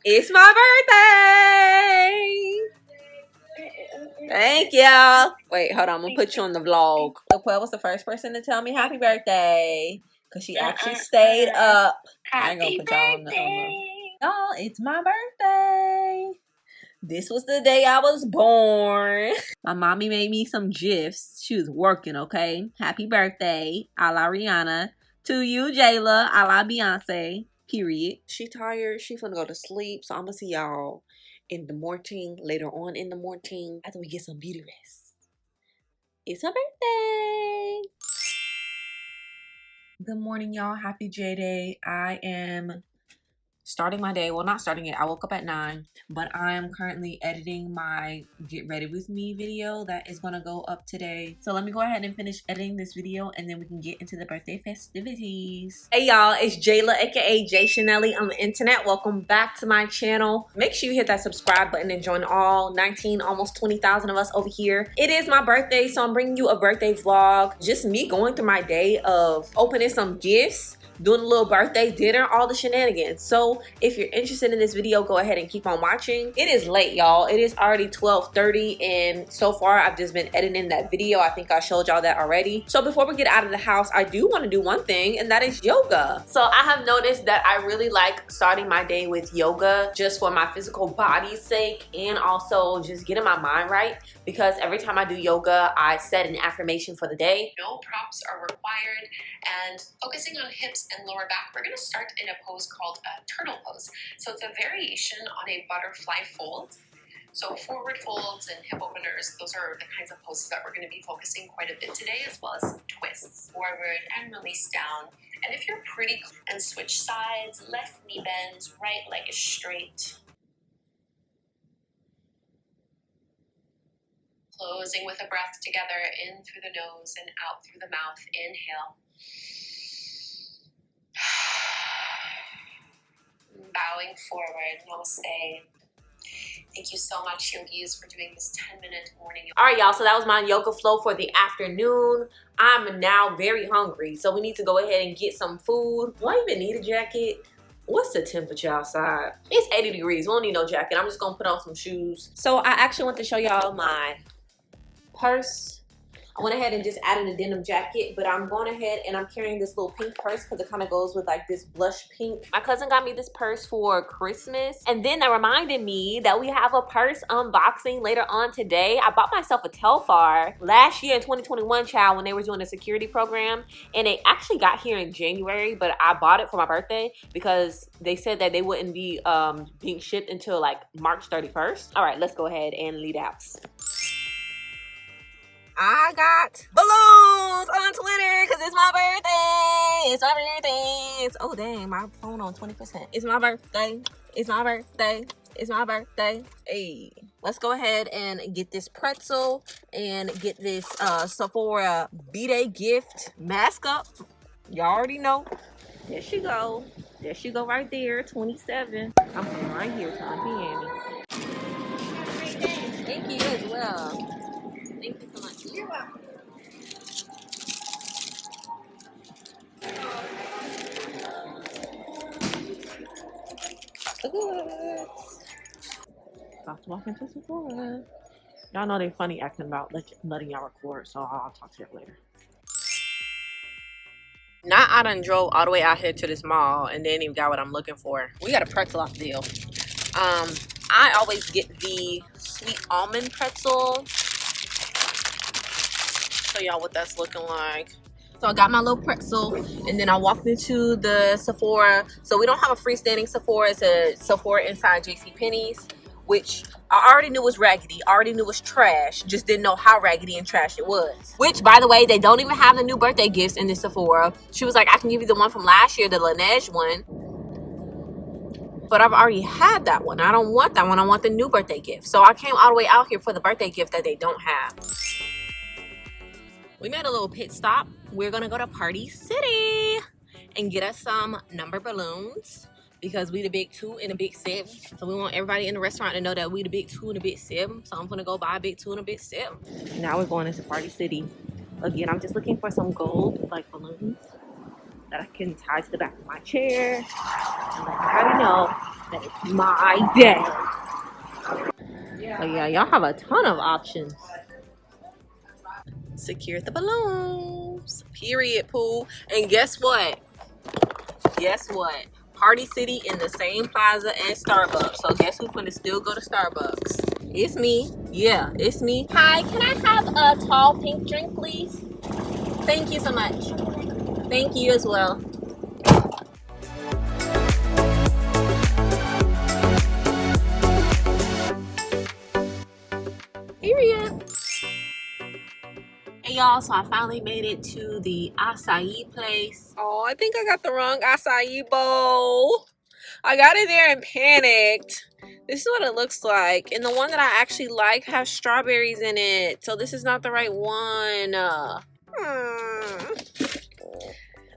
It's my birthday. Thank y'all. Wait, hold on. I'm gonna put you on the vlog. Laquelle was the first person to tell me happy birthday because she actually stayed up. I ain't gonna put y'all on the. Y'all, it's my birthday. This was the day I was born. My mommy made me some gifs. She was working, okay? Happy birthday, a la Rihanna. To you, Jaila, a la Beyonce. Period. She tired. She finna go to sleep. So I'm gonna see y'all in the morning, later on in the morning, after we get some beauty rest. It's her birthday. Good morning, y'all. Happy J Day. I am starting my day. Well, not starting it. I woke up at 9, but I am currently editing my Get Ready With Me video that is going to go up today. So let me go ahead and finish editing this video and then we can get into the birthday festivities. Hey y'all, it's Jaila, aka JaiChanellie on the internet. Welcome back to my channel. Make sure you hit that subscribe button and join all 19, almost 20,000 of us over here. It is my birthday, so I'm bringing you a birthday vlog. Just me going through my day of opening some gifts, doing a little birthday dinner, all the shenanigans. So if you're interested in this video, go ahead and keep on watching. It is late, y'all. It is already 12:30, and so far I've just been editing that video. I think I showed y'all that already. So before we get out of the house, I do want to do one thing, and that is yoga. So I have noticed that I really like starting my day with yoga just for my physical body's sake and also just getting my mind right, because every time I do yoga, I set an affirmation for the day. No props are required, and focusing on hips and lower back, we're going to start in a pose called a turtle pose. So it's a variation on a butterfly fold. So forward folds and hip openers, those are the kinds of poses that we're going to be focusing quite a bit today, as well as twists, forward and release down. And if you're pretty, and switch sides, left knee bends, right leg is straight. Closing with a breath together, in through the nose and out through the mouth. Inhale. Bowing forward, namaste. Thank you so much, yogis, for doing this 10-minute morning yoga. All right, y'all, so that was my yoga flow for the afternoon. I'm now very hungry, so we need to go ahead and get some food. Do I even need a jacket? What's the temperature outside? It's 80 degrees. We don't need no jacket. I'm just gonna put on some shoes. So I actually want to show y'all my purse. I went ahead and just added a denim jacket, but I'm going ahead and I'm carrying this little pink purse because it kind of goes with like this blush pink. My cousin got me this purse for Christmas, and then that reminded me that we have a purse unboxing later on today. I bought myself a Telfar last year in 2021, child, when they were doing a security program, and it actually got here in January, but I bought it for my birthday because they said that they wouldn't be being shipped until like March 31st. All right, let's go ahead and leave the house. I got balloons on Twitter because it's my birthday. It's my birthday. Oh, dang, my phone on 20%. It's my birthday. It's my birthday. It's my birthday. Hey, let's go ahead and get this pretzel and get this Sephora B-Day gift mask up. Y'all already know. There she go. There she go right there, 27. I'm coming right here to Auntie Annie. Thank you as well. Thank you so much. You're welcome. About to walk into Sephora. Y'all know they funny acting about letting y'all record, so I'll talk to you later. Now I done drove all the way out here to this mall and didn't even got what I'm looking for. We got a pretzel off deal. I always get the sweet almond pretzel. Show y'all what that's looking like. So I got my little pretzel, and then I walked into the Sephora. So we don't have a freestanding Sephora. It's a Sephora inside JCPenney's, which I already knew was raggedy. I already knew was trash. Just didn't know how raggedy and trash it was. Which, by the way, they don't even have the new birthday gifts in this Sephora. She was like, I can give you the one from last year, the Laneige one. But I've already had that one. I don't want that one. I want the new birthday gift. So I came all the way out here for the birthday gift that they don't have. We made a little pit stop. We're gonna go to Party City and get us some number balloons because we the big 2 and the big 7. So we want everybody in the restaurant to know that we the big 2 and the big 7. So I'm gonna go buy a big 2 and a big 7. Now we're going into Party City. Again, I'm just looking for some gold like balloons that I can tie to the back of my chair. And like I already know, That is my day. Oh yeah, y'all have a ton of options. Secure the balloons. Period, pool. And guess what? Guess what? Party City in the same plaza as Starbucks. So guess who's gonna still go to Starbucks? It's me. Yeah, it's me. Hi, can I have a tall pink drink, please? Thank you so much. Thank you as well. Period. Hey y'all, so I finally made it to the acai place. Oh, I think I got the wrong acai bowl. I got in there and panicked. This is what it looks like. And the one that I actually like has strawberries in it. So this is not the right one.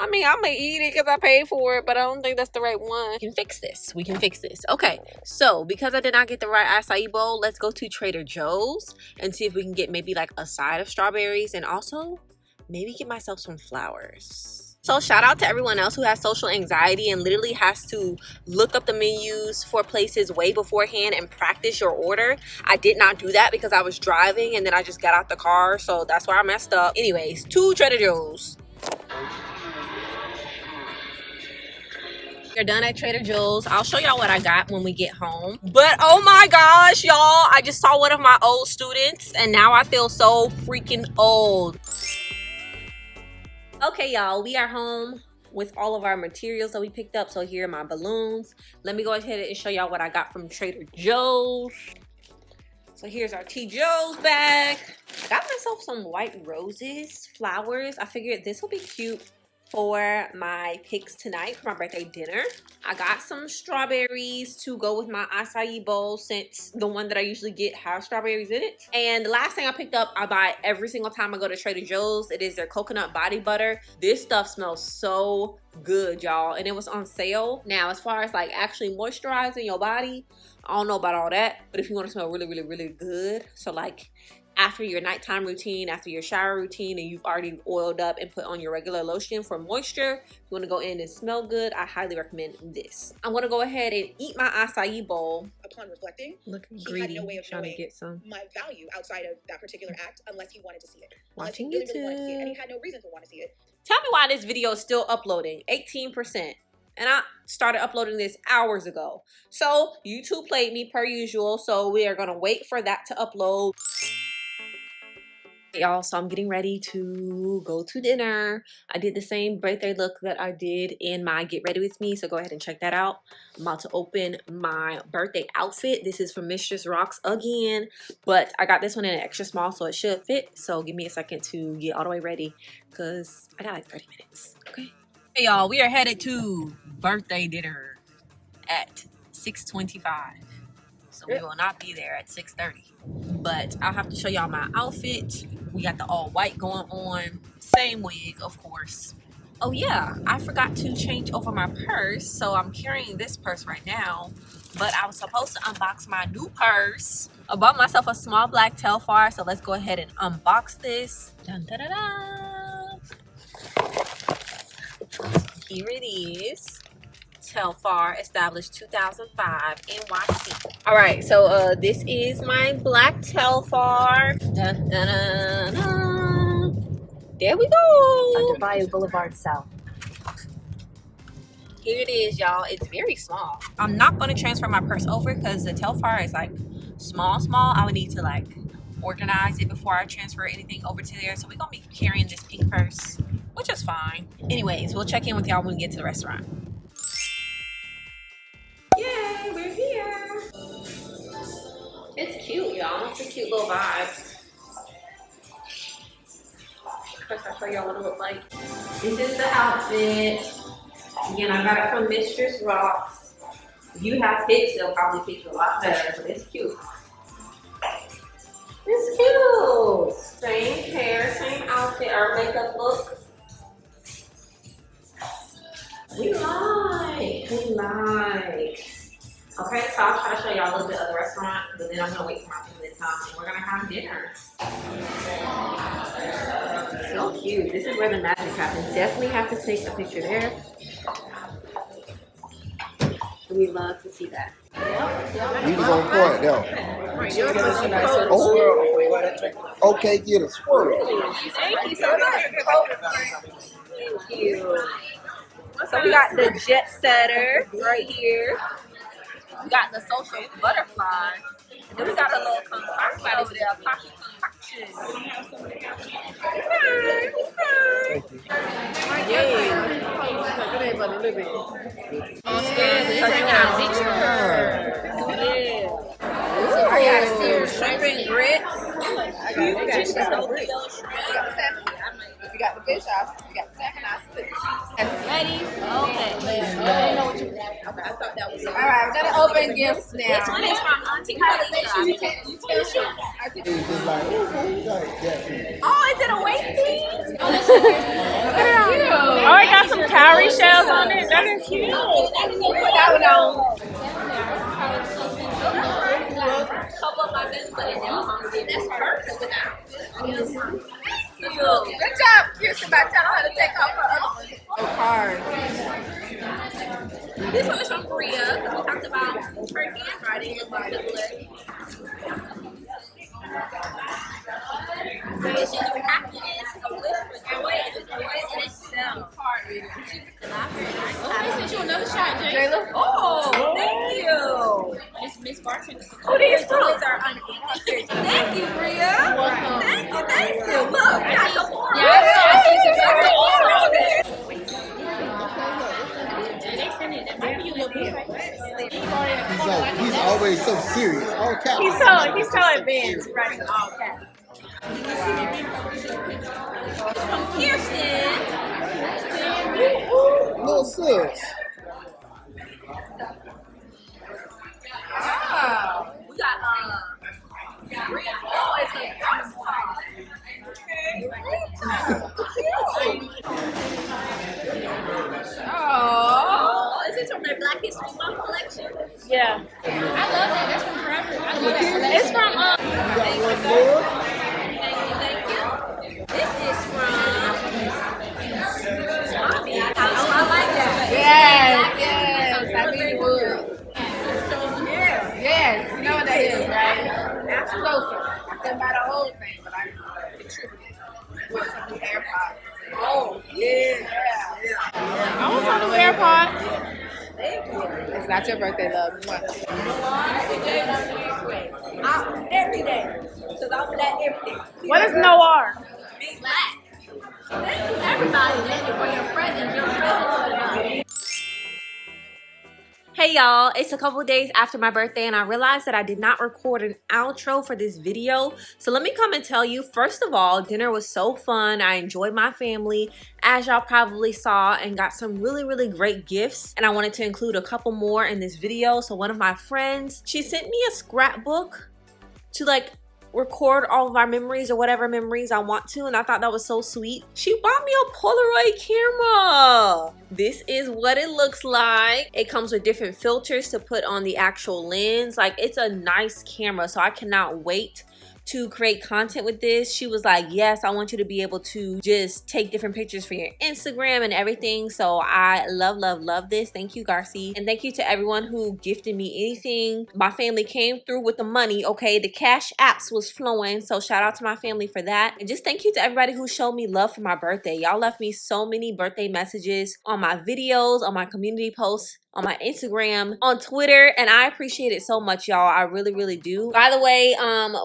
I mean, I'm gonna eat it because I paid for it, but I don't think that's the right one. We can fix this. We can fix this. Okay, so because I did not get the right acai bowl, let's go to Trader Joe's and see if we can get maybe like a side of strawberries and also maybe get myself some flowers. So shout out to everyone else who has social anxiety and literally has to look up the menus for places way beforehand and practice your order. I did not do that because I was driving and then I just got out the car, so that's where I messed up. Anyways, to Trader Joe's. We're done at Trader Joe's. I'll show y'all what I got when we get home. But oh my gosh, y'all, I just saw one of my old students and now I feel so freaking old. Okay, y'all, we are home with all of our materials that we picked up. So here are my balloons. Let me go ahead and show y'all what I got from Trader Joe's. So here's our T. Joe's bag. Got myself some white roses, flowers. I figured this will be cute for my pics tonight for my birthday dinner. I got some strawberries to go with my acai bowl since the one that I usually get has strawberries in it. And the last thing I picked up, I buy every single time I go to Trader Joe's. It is their coconut body butter. This stuff smells so good, y'all, and it was on sale. Now, as far as like actually moisturizing your body, I don't know about all that, but if you want to smell really, really, really good, so like after your nighttime routine, after your shower routine, and you've already oiled up and put on your regular lotion for moisture, you want to go in and smell good, I highly recommend this. I'm going to go ahead and eat my acai bowl. Upon reflecting, looking he greedy, had no way of trying to knowing get some. my value outside of that particular act unless he wanted to see it. Watching unless he really wanted to see it, YouTube. and he had no reason to want to see it. Tell me why this video is still uploading, 18%. And I started uploading this hours ago. So YouTube played me per usual, so we are going to wait for that to upload. Y'all, so I'm getting ready to go to dinner. I did the same birthday look that I did in my Get Ready With Me, so go ahead and check that out. I'm about to open my birthday outfit. This is from Mistress Rocks again, but I got this one in an extra small, so it should fit. So give me a second to get all the way ready because I got like 30 minutes, okay? Hey y'all, we are headed to birthday dinner at 6:25. So we will not be there at 6:30. But I'll have to show y'all my outfit. We got the all white going on. Same wig, of course. Oh yeah, I forgot to change over my purse. So I'm carrying this purse right now. But I was supposed to unbox my new purse. I bought myself a small black Telfar. So let's go ahead and unbox this. Dun, da, da, da. Here it is. Telfar, established 2005, NYC. All right, so this is my black Telfar. Dun, dun, dun, dun. There we go. Under Bayou Boulevard South. Here it is, y'all. It's very small. I'm not going to transfer my purse over because the Telfar is like small. I would need to like organize it before I transfer anything over to there. So we're going to be carrying this pink purse, which is fine. Anyways, we'll check in with y'all when we get to the restaurant. Yay, we're here. It's cute, y'all. It's a cute little vibe. First, I'll show y'all what it looks like. This is the outfit. Again, I got it from Mistress Rocks. If you have pics, they'll probably fit you a lot better, but it's cute. It's cute. Same hair, same outfit, our makeup look. We like. Okay, so I'll try to show y'all a little bit of the restaurant, but then I'm gonna wait for my family to come and we're gonna have dinner. So cute. This is where the magic happens. Definitely have to take a picture there. We love to see that. We was on point though. Oh, okay, get a swirl. Thank you so much. Thank you. So we got the jet setter right here. We got the social butterfly. And then we got a little concoction over there, a coffee concoction. I got some shrimp and grits. You got the fish house. You got the salmon house. Ready? Okay. I thought that was all right. We're gonna open gifts now. This one is from Auntie Carlita. Oh, is it a waist piece? Oh, it got some cowrie shells on it. That is cute. Put that one on. Couple of my best buddies now. That's perfect with that. Good job, Kirsten, by telling her to take off her other one. Oh, cards. This one is from Korea, because we talked about her handwriting and similar. Wishing you happiness, a wish for joy, and joy in itself. I sent you another shot, Jaila. Oh, thank you. It's Miss Barton. Who these from? Thank you, Bria. Thank you. Look, we got some more. He's always so serious. All caps. He's so advanced, right? All caps. From Kirsten. Little sis. Wow. We got Bria. Oh, it's a oh, is this from their Black History Month collection? Yeah. I love that. That's from forever. It's from Thank you. This is from Mommy. I like that. Yes. I mean, wood. Yes. You know what that is, right? Absolutely. I couldn't buy the whole thing, but I contributed with some new AirPods. Oh, yeah. I was on the AirPods. Thank you. It's not your birthday, love. Every day. Because I'm that every day. What is Noir? Big black. Thank you, everybody. Thank you for your presents. Your presents. Hey y'all, it's a couple days after my birthday and I realized that I did not record an outro for this video. So let me come and tell you, first of all, dinner was so fun. I enjoyed my family, as y'all probably saw, and got some really great gifts. And I wanted to include a couple more in this video. So one of my friends, she sent me a scrapbook to like record all of our memories or whatever memories I want to, and I thought that was so sweet. She bought me a Polaroid camera. This is what it looks like. It comes with different filters to put on the actual lens. Like, it's a nice camera, so I cannot wait to create content with this. She was like, yes, I want you to be able to just take different pictures for your Instagram and everything. So I love this. Thank you, Garci. And thank you to everyone who gifted me anything. My family came through with the money, okay? The cash apps was flowing. So shout out to my family for that. And just thank you to everybody who showed me love for my birthday. Y'all left me so many birthday messages on my videos, on my community posts, on my Instagram, on Twitter, and I appreciate it so much, y'all. I really do. By the way,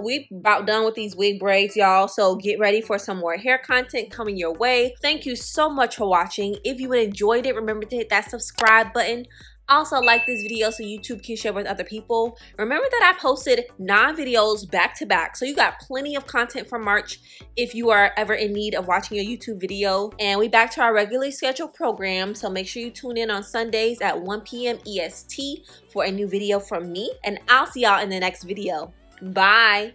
we about done with these wig braids, y'all, so get ready for some more hair content coming your way. Thank you so much for watching. If you enjoyed it, remember to hit that subscribe button. Also, like this video so YouTube can share with other people. Remember that I posted 9 videos back to back, so you got plenty of content for March if you are ever in need of watching a YouTube video. And we back to our regularly scheduled program, so make sure you tune in on Sundays at 1 p.m. EST for a new video from me. And I'll see y'all in the next video. Bye.